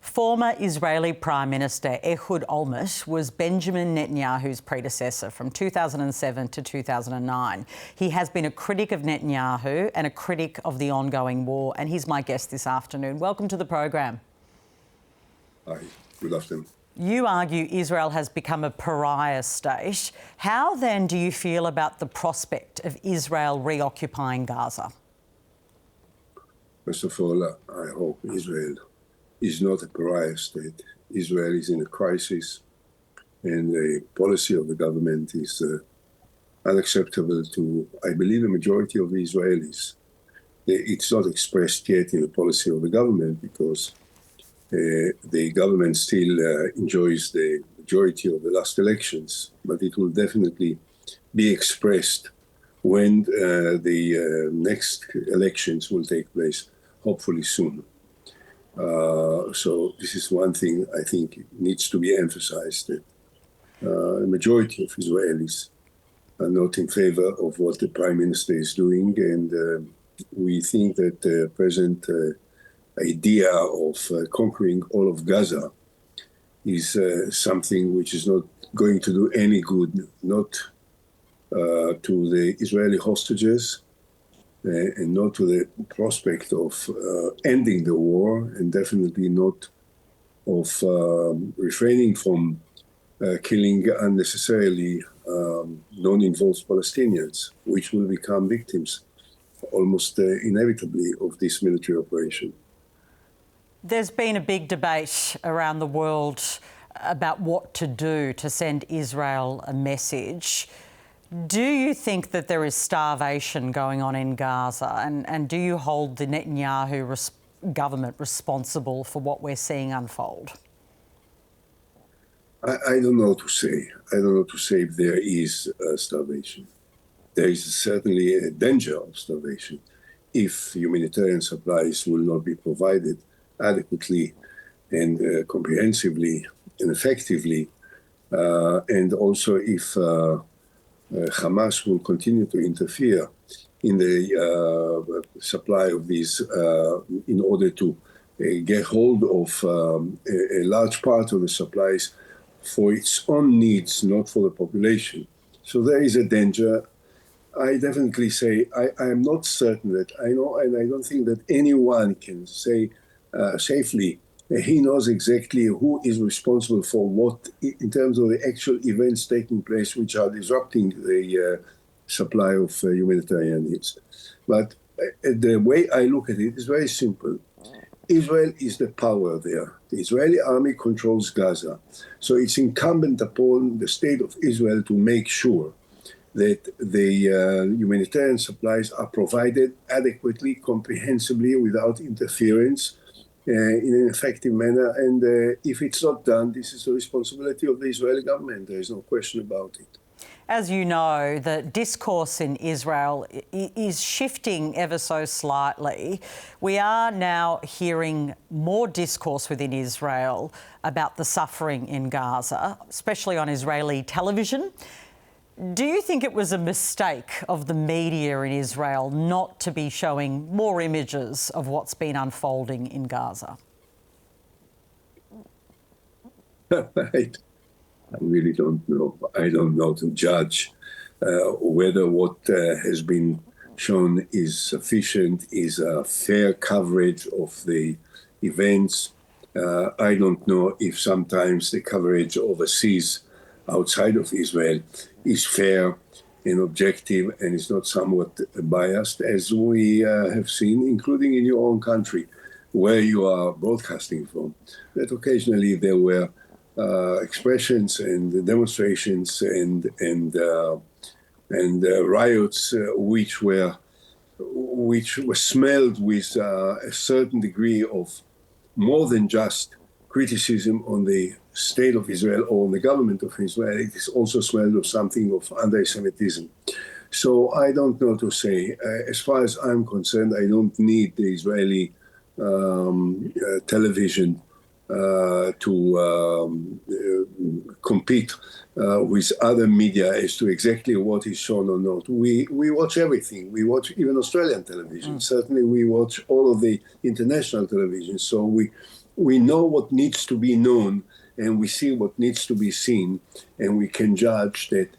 Former Israeli Prime Minister Ehud Olmert was Benjamin Netanyahu's predecessor from 2007 to 2009. He has been a critic of Netanyahu and a critic of the ongoing war, and he's my guest this afternoon. Welcome to the program. Hi, good afternoon. You argue Israel has become a pariah state. How then do you feel about the prospect of Israel reoccupying Gaza? First of all, I hope Israel is not a pariah state. Israel is in a crisis, and the policy of the government is unacceptable to, I believe, a majority of the Israelis. It's not expressed yet in the policy of the government because the government still enjoys the majority of the last elections, but it will definitely be expressed when the next elections will take place, hopefully soon. So this is one thing I think needs to be emphasized, that a majority of Israelis are not in favor of what the Prime Minister is doing, and we think that the present idea of conquering all of Gaza is something which is not going to do any good, not to the Israeli hostages, and not to the prospect of ending the war, and definitely not of refraining from killing unnecessarily non-involved Palestinians, which will become victims almost inevitably of this military operation. There's been a big debate around the world about what to do to send Israel a message. Do you think that there is starvation going on in Gaza, and do you hold the Netanyahu government responsible for what we're seeing unfold? I don't know to say. I don't know to say if there is starvation. There is certainly a danger of starvation if humanitarian supplies will not be provided adequately and comprehensively and effectively, and also if Hamas will continue to interfere in the supply of these in order to get hold of a large part of the supplies for its own needs, not for the population. So there is a danger. I definitely say I am not certain that I know, and I don't think that anyone can say safely he knows exactly who is responsible for what in terms of the actual events taking place which are disrupting the supply of humanitarian needs. But the way I look at it is very simple. Israel is the power there. The Israeli army controls Gaza. So it's incumbent upon the state of Israel to make sure that the humanitarian supplies are provided adequately, comprehensively, without interference, in an effective manner. And if it's not done, this is the responsibility of the Israeli government. There is no question about it. As you know, the discourse in Israel is shifting ever so slightly. We are now hearing more discourse within Israel about the suffering in Gaza, especially on Israeli television. Do you think it was a mistake of the media in Israel not to be showing more images of what's been unfolding in Gaza? I really don't know. I don't know to judge whether what has been shown is sufficient, is a fair coverage of the events. I don't know if sometimes the coverage overseas, outside of Israel, is fair and objective and is not somewhat biased, as we have seen, including in your own country, where you are broadcasting from, that occasionally there were expressions and demonstrations and riots which were smelled with a certain degree of more than just criticism on the state of Israel or on the government of Israel. It is also smelled of something of anti-Semitism. So I don't know to say. As far as I'm concerned, I don't need the Israeli television to compete with other media as to exactly what is shown or not. We watch everything. We watch even Australian television. Certainly we watch all of the international television. So we know what needs to be known, and we see what needs to be seen, and we can judge that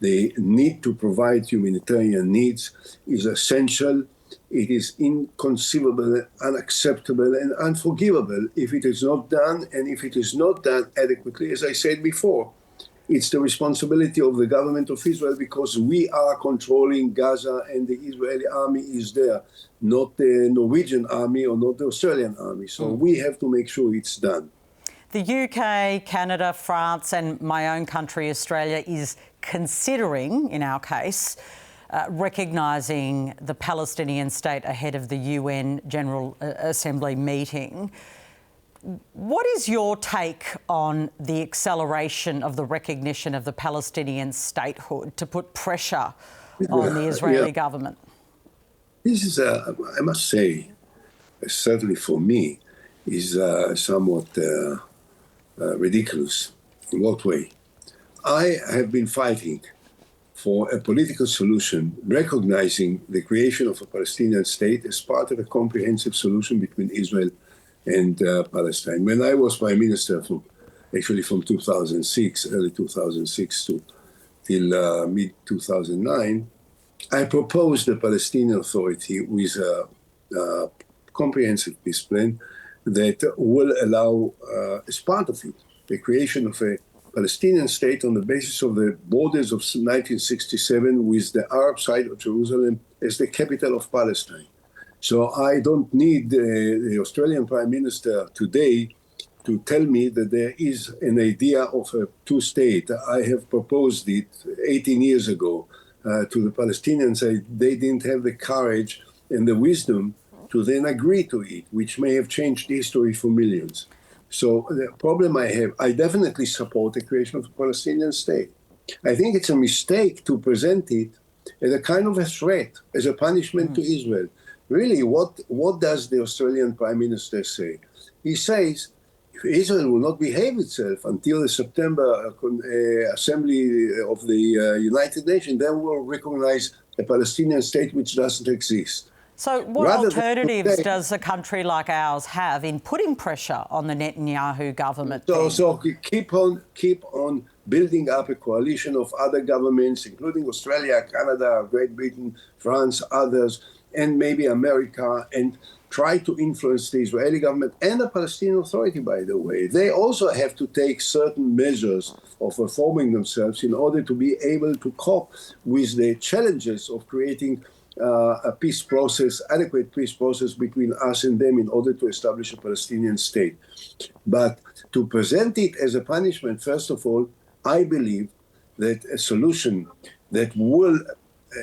the need to provide humanitarian needs is essential. It is inconceivable, unacceptable, and unforgivable if it is not done, and if it is not done adequately. As I said before, it's the responsibility of the government of Israel, because we are controlling Gaza and the Israeli army is there, not the Norwegian army or not the Australian army. So we have to make sure it's done. The UK, Canada, France and my own country, Australia, is considering, in our case, recognising the Palestinian state ahead of the UN General Assembly meeting. What is your take on the acceleration of the recognition of the Palestinian statehood to put pressure on the Israeli government? This is, I must say, certainly for me, is somewhat ridiculous. In what way? I have been fighting for a political solution, recognizing the creation of a Palestinian state as part of a comprehensive solution between Israel and Palestine. When I was Prime Minister, from 2006, early 2006 till mid-2009, I proposed the Palestinian Authority with a comprehensive peace plan that will allow, as part of it, the creation of a Palestinian state on the basis of the borders of 1967 with the Arab side of Jerusalem as the capital of Palestine. So I don't need the Australian Prime Minister today to tell me that there is an idea of a two-state. I have proposed it 18 years ago to the Palestinians. They didn't have the courage and the wisdom to then agree to it, which may have changed history for millions. So the problem I have, I definitely support the creation of a Palestinian state. I think it's a mistake to present it as a kind of a threat, as a punishment to Israel. Really, what does the Australian Prime Minister say? He says, if Israel will not behave itself until the September Assembly of the United Nations, then we'll recognize a Palestinian state which doesn't exist. So what alternatives does a country like ours have in putting pressure on the Netanyahu government? So keep on building up a coalition of other governments, including Australia, Canada, Great Britain, France, others, and maybe America, and try to influence the Israeli government and the Palestinian Authority, by the way. They also have to take certain measures of reforming themselves in order to be able to cope with the challenges of creating a peace process, adequate peace process between us and them in order to establish a Palestinian state. But to present it as a punishment, first of all, I believe that a solution that will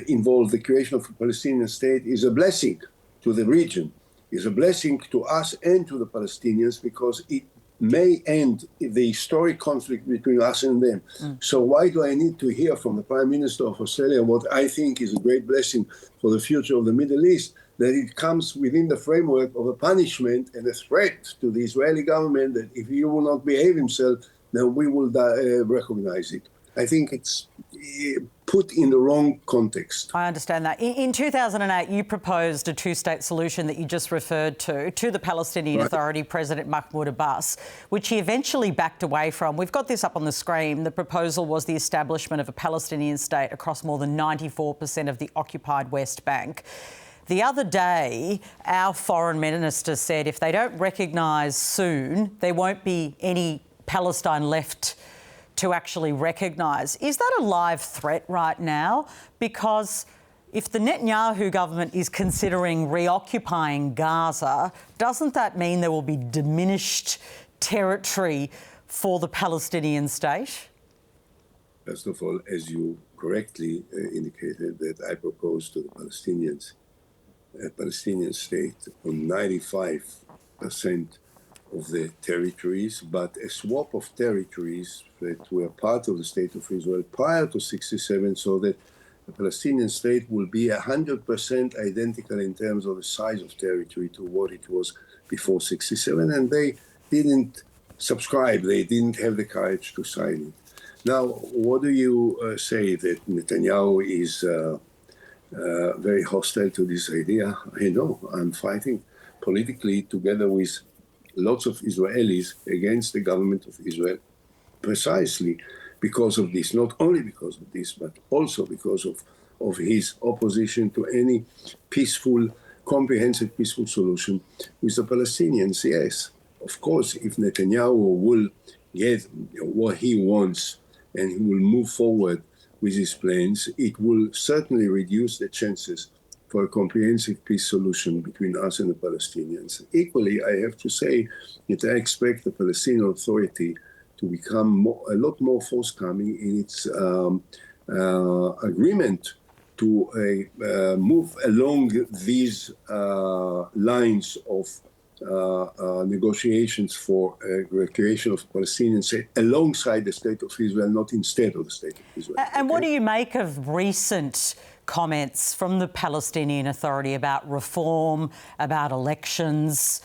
involve the creation of a Palestinian state is a blessing to the region, is a blessing to us and to the Palestinians, because it may end the historic conflict between us and them. So why do I need to hear from the Prime Minister of Australia what I think is a great blessing for the future of the Middle East, that it comes within the framework of a punishment and a threat to the Israeli government that if he will not behave himself, then we will recognize it. I think it's put in the wrong context. I understand that. In 2008, you proposed a two-state solution that you just referred to the Palestinian Authority, President Mahmoud Abbas, which he eventually backed away from. We've got this up on the screen. The proposal was the establishment of a Palestinian state across more than 94% of the occupied West Bank. The other day, our foreign minister said if they don't recognise soon, there won't be any Palestine left to actually recognise. Is that a live threat right now? Because if the Netanyahu government is considering reoccupying Gaza, doesn't that mean there will be diminished territory for the Palestinian state? First of all, as you correctly indicated, that I proposed to the Palestinians a Palestinian state on 95% of the territories, but a swap of territories that were part of the state of Israel prior to 67, so that the Palestinian state will be 100% identical in terms of the size of territory to what it was before 67, and they didn't subscribe, they didn't have the courage to sign it. Now, what do you say, that Netanyahu is very hostile to this idea? I know, I'm fighting politically together with lots of Israelis against the government of Israel precisely because of this, not only because of this, but also because of his opposition to any peaceful, comprehensive peaceful solution with the Palestinians. Yes, of course, if Netanyahu will get what he wants and he will move forward with his plans, it will certainly reduce the chances for a comprehensive peace solution between us and the Palestinians. Equally, I have to say that I expect the Palestinian Authority to become a lot more forthcoming in its agreement to move along these lines of negotiations for creation of Palestinian state alongside the state of Israel, not instead of the state of Israel. And what do you make of recent comments from the Palestinian Authority about reform, about elections,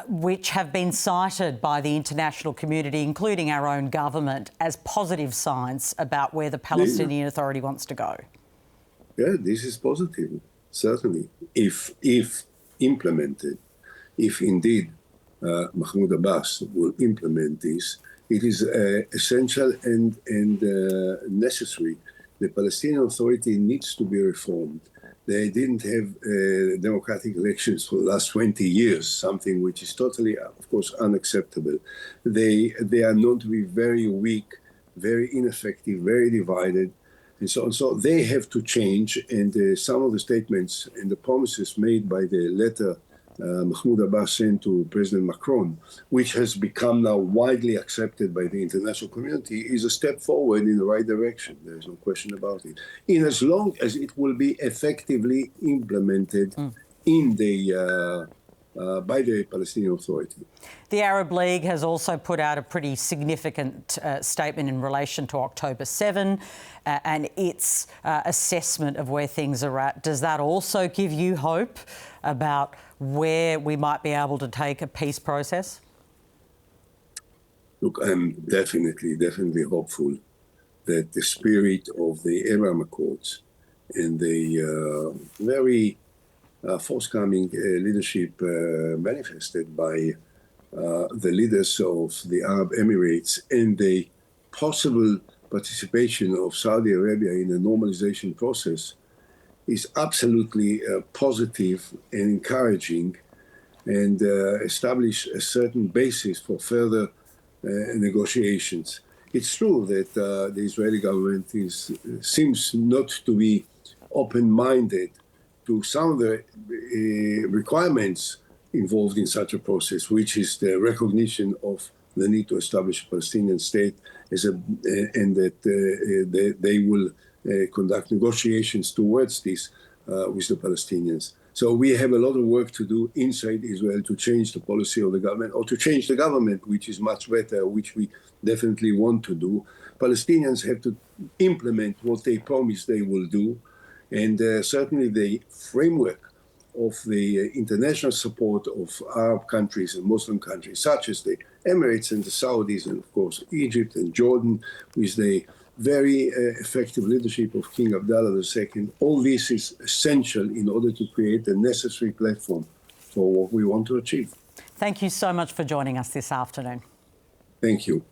which have been cited by the international community, including our own government, as positive signs about where the Palestinian Authority wants to go? Yeah, this is positive, certainly, if implemented. If indeed Mahmoud Abbas will implement this, it is essential and necessary. The Palestinian Authority needs to be reformed. They didn't have democratic elections for the last 20 years, something which is totally, of course, unacceptable. They are known to be very weak, very ineffective, very divided, and so on. So they have to change, and some of the statements and the promises made by the letter Mahmoud Abbas sent to President Macron, which has become now widely accepted by the international community, is a step forward in the right direction. There is no question about it. In as long as it will be effectively implemented in the by the Palestinian Authority. The Arab League has also put out a pretty significant statement in relation to October 7 and its assessment of where things are at. Does that also give you hope about where we might be able to take a peace process? Look, I'm definitely hopeful that the spirit of the Abraham Accords and the very forthcoming leadership manifested by the leaders of the Arab Emirates and the possible participation of Saudi Arabia in the normalization process is absolutely positive and encouraging, and establish a certain basis for further negotiations. It's true that the Israeli government seems not to be open-minded to some of the requirements involved in such a process, which is the recognition of the need to establish a Palestinian state and that they will conduct negotiations towards this with the Palestinians. So we have a lot of work to do inside Israel to change the policy of the government, or to change the government, which is much better, which we definitely want to do. Palestinians have to implement what they promise they will do. And certainly the framework of the international support of Arab countries and Muslim countries, such as the Emirates and the Saudis, and of course Egypt and Jordan, with the very effective leadership of King Abdullah II, all this is essential in order to create a necessary platform for what we want to achieve. Thank you so much for joining us this afternoon. Thank you.